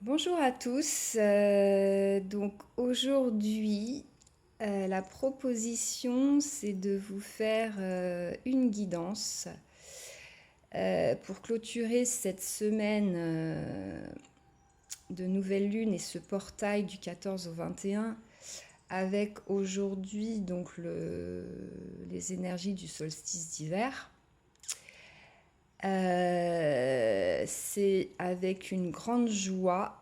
Bonjour à tous. Donc aujourd'hui, la proposition, c'est de vous faire une guidance pour clôturer cette semaine de nouvelle lune et ce portail du 14 au 21 avec aujourd'hui donc les énergies du solstice d'hiver. C'est avec une grande joie.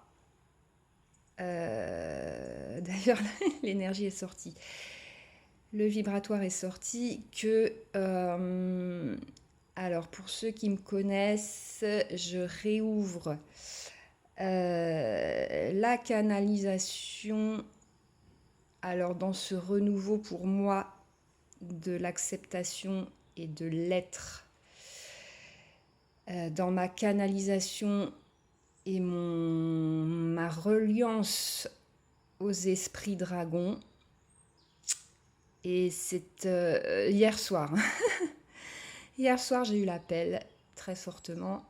D'ailleurs, l'énergie est sortie. Le vibratoire est sorti que... alors, pour ceux qui me connaissent, je réouvre la canalisation. Alors, dans ce renouveau pour moi de l'acceptation et de l'être, dans ma canalisation et ma reliance aux esprits dragons. Et c'est hier soir. Hier soir, j'ai eu l'appel très fortement.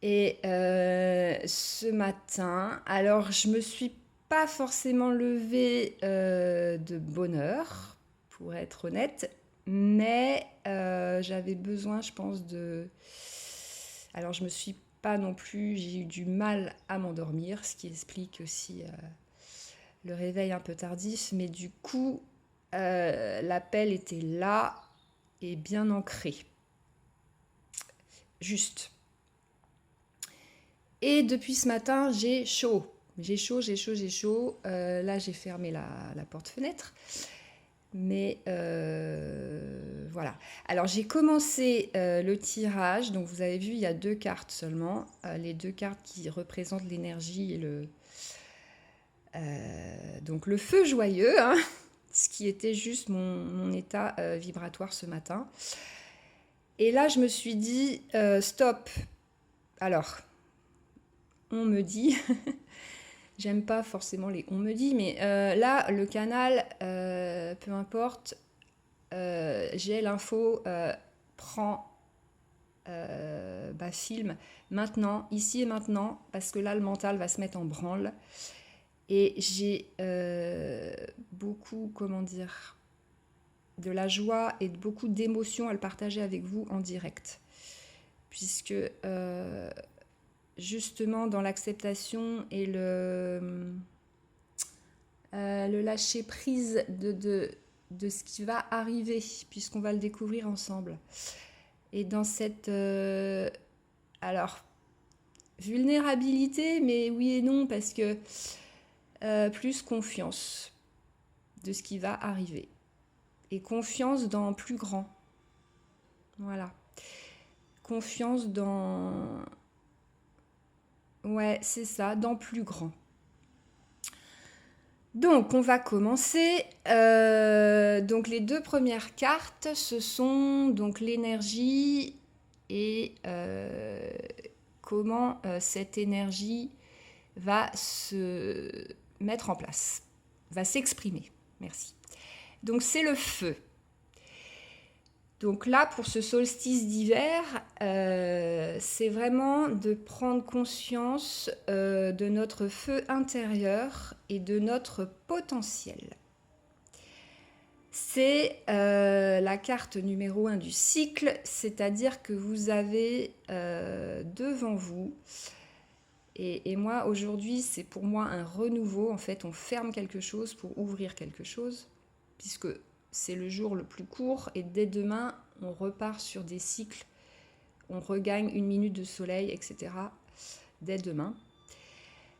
Et ce matin, alors je me suis pas forcément levée de bonne heure, pour être honnête, mais j'avais besoin, je pense, de... Alors je me suis pas non plus, j'ai eu du mal à m'endormir, ce qui explique aussi le réveil un peu tardif, mais du coup, l'appel était là et bien ancré. Juste. Et depuis ce matin, j'ai chaud. J'ai chaud, j'ai chaud, j'ai chaud. Là, j'ai fermé la porte-fenêtre. Mais voilà. Alors, j'ai commencé le tirage. Donc, vous avez vu, il y a 2 cartes seulement. Les 2 cartes qui représentent l'énergie et donc le feu joyeux, hein, ce qui était juste mon état vibratoire ce matin. Et là, je me suis dit, stop. Alors, on me dit, j'aime pas forcément les on me dit, mais là, le canal, peu importe, j'ai l'info, prends, filme, maintenant, ici et maintenant, parce que là, le mental va se mettre en branle. Et j'ai beaucoup, comment dire, de la joie et de beaucoup d'émotions à le partager avec vous en direct. Puisque justement dans l'acceptation et le lâcher prise de ce qui va arriver, puisqu'on va le découvrir ensemble. Et dans cette alors vulnérabilité, mais oui et non, parce que plus confiance de ce qui va arriver. Et confiance dans plus grand. Voilà. Confiance dans... Ouais, c'est ça, dans plus grand. Donc, on va commencer. Donc, les 2 premières cartes, ce sont donc l'énergie et comment cette énergie va se mettre en place, va s'exprimer. Merci. Donc, c'est le feu. Donc là, pour ce solstice d'hiver, c'est vraiment de prendre conscience de notre feu intérieur et de notre potentiel. C'est la carte numéro 1 du cycle, c'est-à-dire que vous avez devant vous, et moi aujourd'hui c'est pour moi un renouveau, en fait on ferme quelque chose pour ouvrir quelque chose, puisque c'est le jour le plus court et dès demain, on repart sur des cycles. On regagne 1 minute de soleil, etc. dès demain.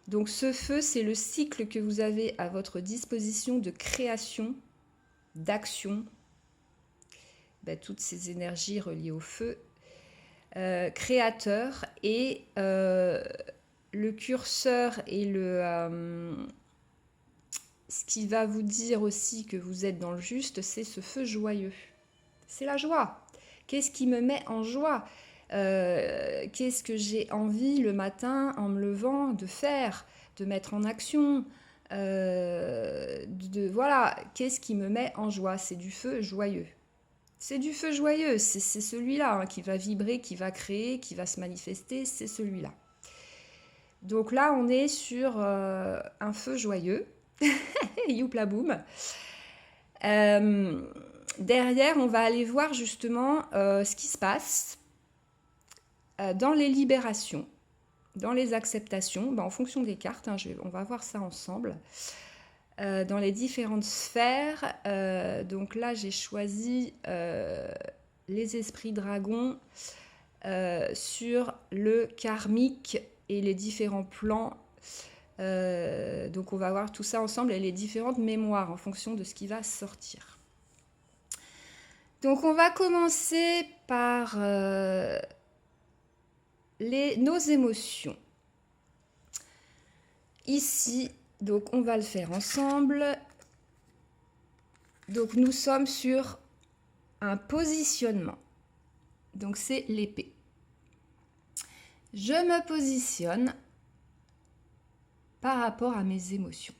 Donc ce feu, c'est le cycle que vous avez à votre disposition de création, d'action, toutes ces énergies reliées au feu, créateur, et le curseur et ce qui va vous dire aussi que vous êtes dans le juste, c'est ce feu joyeux. C'est la joie. Qu'est-ce qui me met en joie ? Qu'est-ce que j'ai envie le matin en me levant de faire, de mettre en action, voilà, qu'est-ce qui me met en joie ? C'est du feu joyeux. C'est du feu joyeux, c'est celui-là qui va vibrer, qui va créer, qui va se manifester, c'est celui-là. Donc là, on est sur un feu joyeux. Youpla boum. Derrière, on va aller voir justement ce qui se passe dans les libérations, dans les acceptations, en fonction des cartes, hein, on va voir ça ensemble. Dans les différentes sphères. Donc là, j'ai choisi les esprits dragons sur le karmique et les différents plans. Donc on va voir tout ça ensemble et les différentes mémoires en fonction de ce qui va sortir. Donc on va commencer par nos émotions. Ici, donc on va le faire ensemble. Donc nous sommes sur un positionnement. Donc c'est l'épée. Je me positionne par rapport à mes émotions.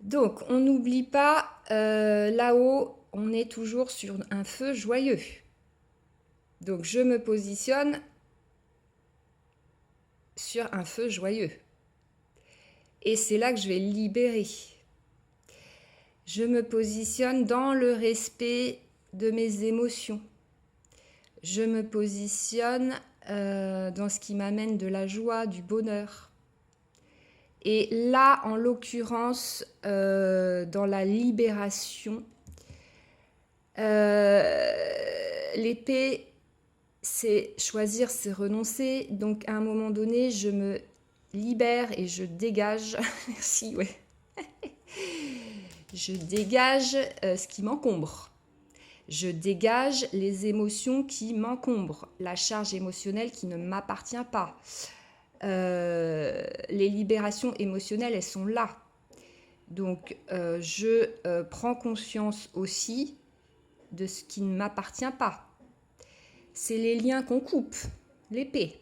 Donc on n'oublie pas, là-haut, on est toujours sur un feu joyeux. Donc je me positionne sur un feu joyeux. Et c'est là que je vais libérer. Je me positionne dans le respect de mes émotions. Je me positionne dans ce qui m'amène de la joie, du bonheur. Et là, en l'occurrence, dans la libération, l'épée, c'est choisir, c'est renoncer. Donc, à un moment donné, je me libère et je dégage. Merci, ouais. Je dégage ce qui m'encombre. Je dégage les émotions qui m'encombrent, la charge émotionnelle qui ne m'appartient pas. Les libérations émotionnelles, elles sont là. Donc, je prends conscience aussi de ce qui ne m'appartient pas. C'est les liens qu'on coupe, l'épée.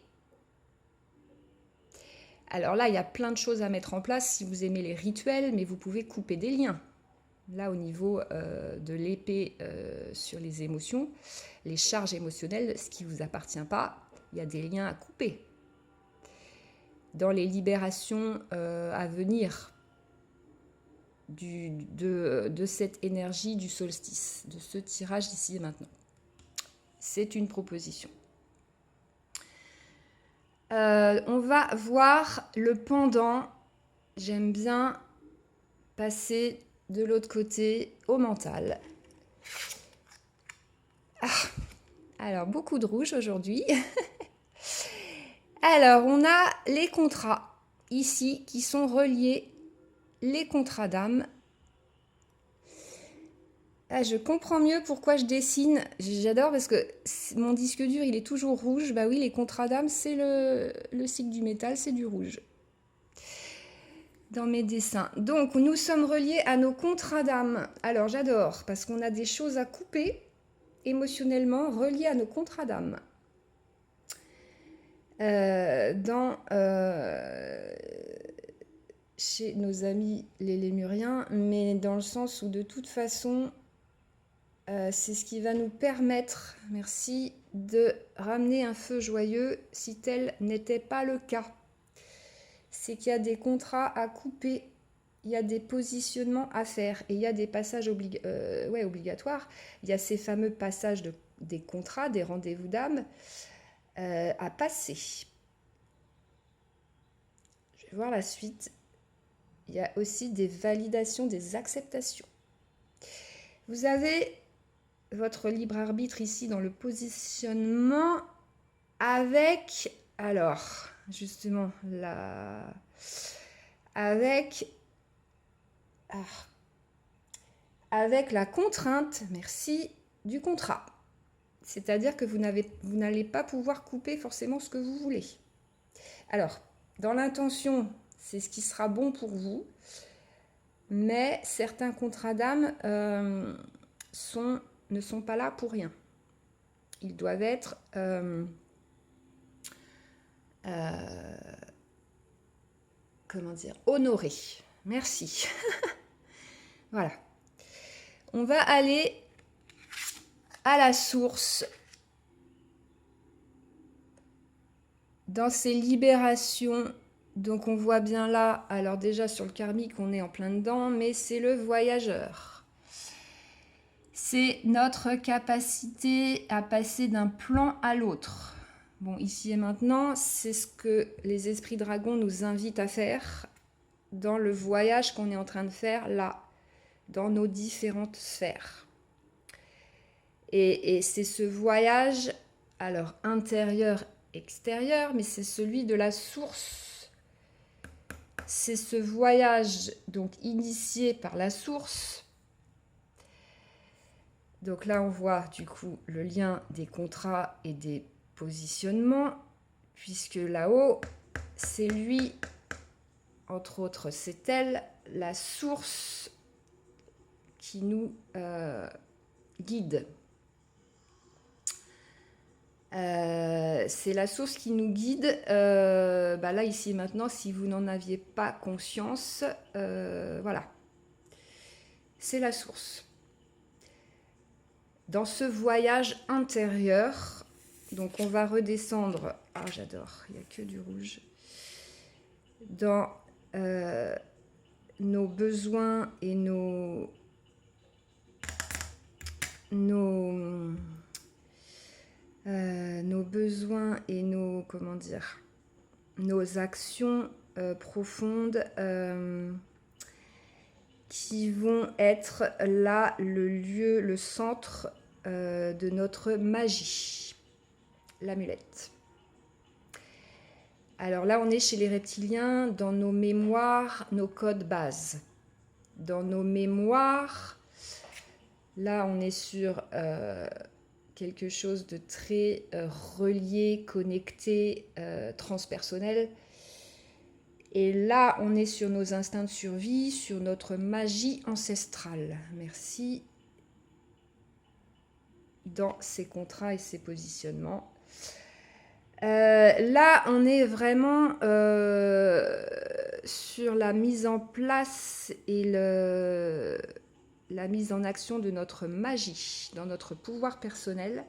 Alors là, il y a plein de choses à mettre en place si vous aimez les rituels, mais vous pouvez couper des liens. Là, au niveau de l'épée sur les émotions, les charges émotionnelles, ce qui ne vous appartient pas, il y a des liens à couper. Dans les libérations à venir de cette énergie du solstice, de ce tirage d'ici et maintenant. C'est une proposition. On va voir le pendant. J'aime bien passer de l'autre côté au mental. Alors, beaucoup de rouge aujourd'hui. Alors, on a les contrats ici qui sont reliés, les contrats d'âme. Je comprends mieux pourquoi je dessine. J'adore parce que mon disque dur, il est toujours rouge. Bah oui, les contrats d'âme, c'est le cycle du métal, c'est du rouge. Dans mes dessins. Donc, nous sommes reliés à nos contrats d'âme. Alors, j'adore parce qu'on a des choses à couper émotionnellement reliées à nos contrats d'âme. Chez nos amis les lémuriens, mais dans le sens où de toute façon, c'est ce qui va nous permettre, merci, de ramener un feu joyeux si tel n'était pas le cas. C'est qu'il y a des contrats à couper, il y a des positionnements à faire et il y a des passages obligatoires. Il y a ces fameux passages des contrats, des rendez-vous d'âme à passer. Je vais voir la suite. Il y a aussi des validations, des acceptations. Vous avez votre libre arbitre ici dans le positionnement avec, alors, justement, avec la contrainte, merci, du contrat. C'est-à-dire que vous n'allez pas pouvoir couper forcément ce que vous voulez. Alors, dans l'intention, c'est ce qui sera bon pour vous, mais certains contrats d'âme ne sont pas là pour rien. Ils doivent être honorés. Merci. Voilà. On va aller à la source dans ces libérations, donc on voit bien là, alors déjà sur le karmique, on est en plein dedans, mais c'est le voyageur. C'est notre capacité à passer d'un plan à l'autre. Bon, ici et maintenant, c'est ce que les esprits dragons nous invitent à faire dans le voyage qu'on est en train de faire là, dans nos différentes sphères. Et c'est ce voyage, alors intérieur, extérieur, mais c'est celui de la source. C'est ce voyage donc initié par la source. Donc là, on voit du coup le lien des contrats et des positionnements, puisque là-haut, c'est lui, entre autres, c'est elle, la source qui nous guide. C'est la source qui nous guide. Là, ici et maintenant, si vous n'en aviez pas conscience, voilà. C'est la source. Dans ce voyage intérieur, donc on va redescendre. Ah, j'adore, il n'y a que du rouge. Dans nos besoins et nos besoins et nos, comment dire, nos actions profondes qui vont être là le lieu, le centre de notre magie, l'amulette. Alors là, on est chez les reptiliens dans nos mémoires, nos codes bases. Dans nos mémoires, là, on est sur quelque chose de très relié, connecté, transpersonnel. Et là, on est sur nos instincts de survie, sur notre magie ancestrale. Merci. Dans ces contrats et ces positionnements. Là, on est vraiment sur la mise en place et la mise en action de notre magie, dans notre pouvoir personnel,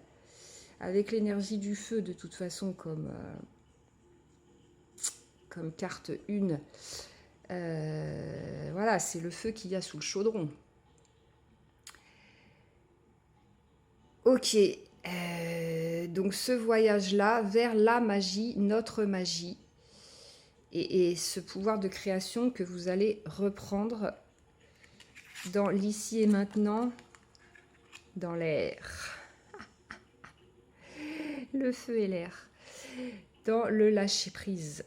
avec l'énergie du feu, de toute façon, comme carte 1. Voilà, c'est le feu qu'il y a sous le chaudron. Ok, donc ce voyage-là vers la magie, notre magie, et ce pouvoir de création que vous allez reprendre dans l'ici et maintenant, dans l'air. Le feu et l'air. Dans le lâcher-prise.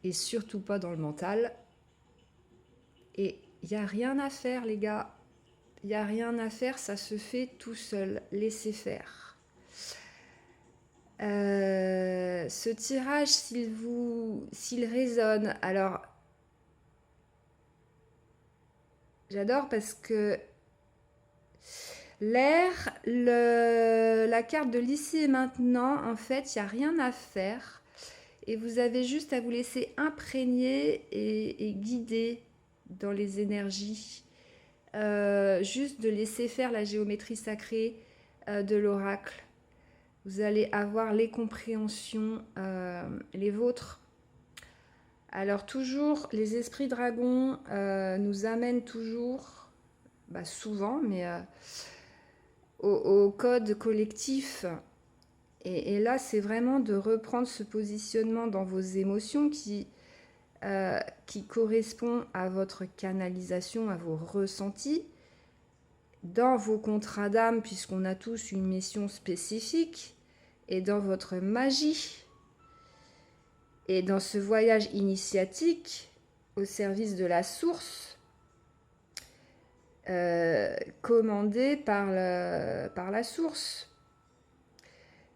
Et surtout pas dans le mental. Et il n'y a rien à faire, les gars. Il n'y a rien à faire, ça se fait tout seul. Laissez faire. Ce tirage, s'il résonne, alors j'adore parce que l'air, la carte de l'ici et maintenant, en fait, il n'y a rien à faire. Et vous avez juste à vous laisser imprégner et guider dans les énergies. Juste de laisser faire la géométrie sacrée de l'oracle. Vous allez avoir les compréhensions, les vôtres. Alors toujours, les esprits dragons nous amènent toujours, souvent, mais au code collectif. Et là, c'est vraiment de reprendre ce positionnement dans vos émotions qui correspond à votre canalisation, à vos ressentis, dans vos contrats d'âme, puisqu'on a tous une mission spécifique, et dans votre magie, et dans ce voyage initiatique au service de la source, commandé par la source.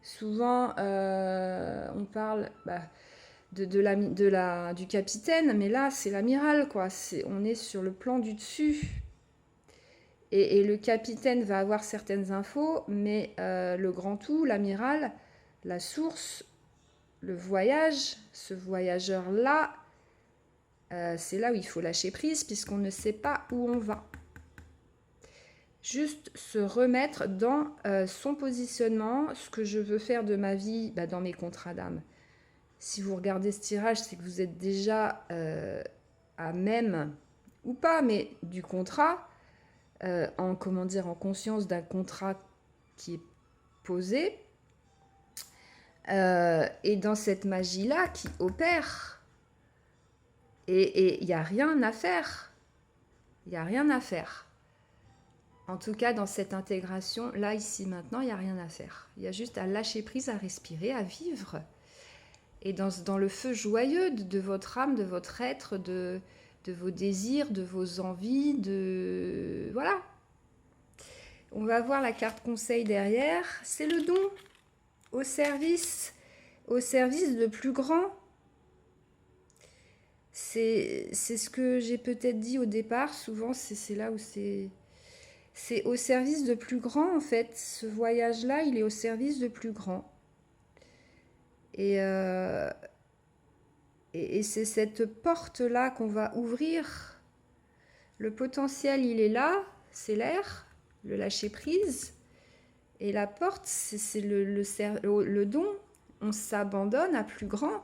Souvent, on parle du capitaine, mais là, c'est l'amiral, quoi. On est sur le plan du dessus. Et le capitaine va avoir certaines infos, mais le grand tout, l'amiral, la source, le voyage, ce voyageur-là, c'est là où il faut lâcher prise, puisqu'on ne sait pas où on va. juste se remettre dans son positionnement, ce que je veux faire de ma vie dans mes contrats d'âme. Si vous regardez ce tirage, c'est que vous êtes déjà à même, ou pas, mais du contrat, en conscience d'un contrat qui est posé, et dans cette magie-là qui opère. Et il n'y a rien à faire. Il n'y a rien à faire. En tout cas, dans cette intégration, là, ici, maintenant, il n'y a rien à faire. Il y a juste à lâcher prise, à respirer, à vivre. Et dans le feu joyeux de votre âme, de votre être, de vos désirs, de vos envies, voilà. On va voir la carte conseil derrière. C'est le don au service de plus grand. C'est ce que j'ai peut-être dit au départ. Souvent, c'est là où c'est au service de plus grand, en fait. Ce voyage-là, il est au service de plus grand. Et c'est cette porte-là qu'on va ouvrir. Le potentiel, il est là. C'est l'air, le lâcher-prise. Et la porte, c'est le don. On s'abandonne à plus grand.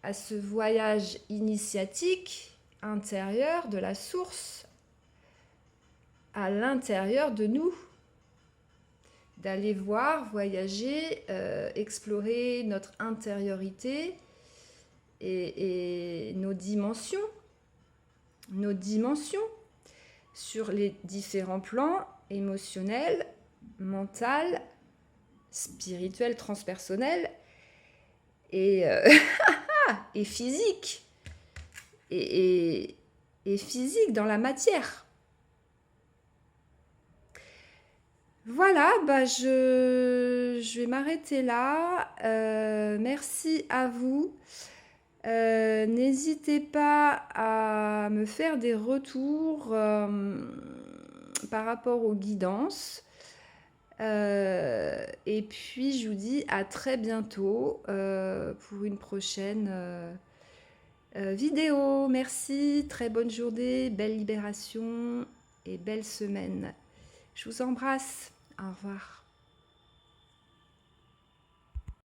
À ce voyage initiatique intérieur de la source, à l'intérieur de nous, d'aller voir, voyager, explorer notre intériorité et nos dimensions sur les différents plans émotionnels, mental, spirituel, transpersonnel et physique. Et physique dans la matière. Voilà, je vais m'arrêter là. Merci à vous. N'hésitez pas à me faire des retours par rapport aux guidances. Et puis, je vous dis à très bientôt pour une prochaine vidéo. Merci, très bonne journée, belle libération et belle semaine. Je vous embrasse. Au revoir.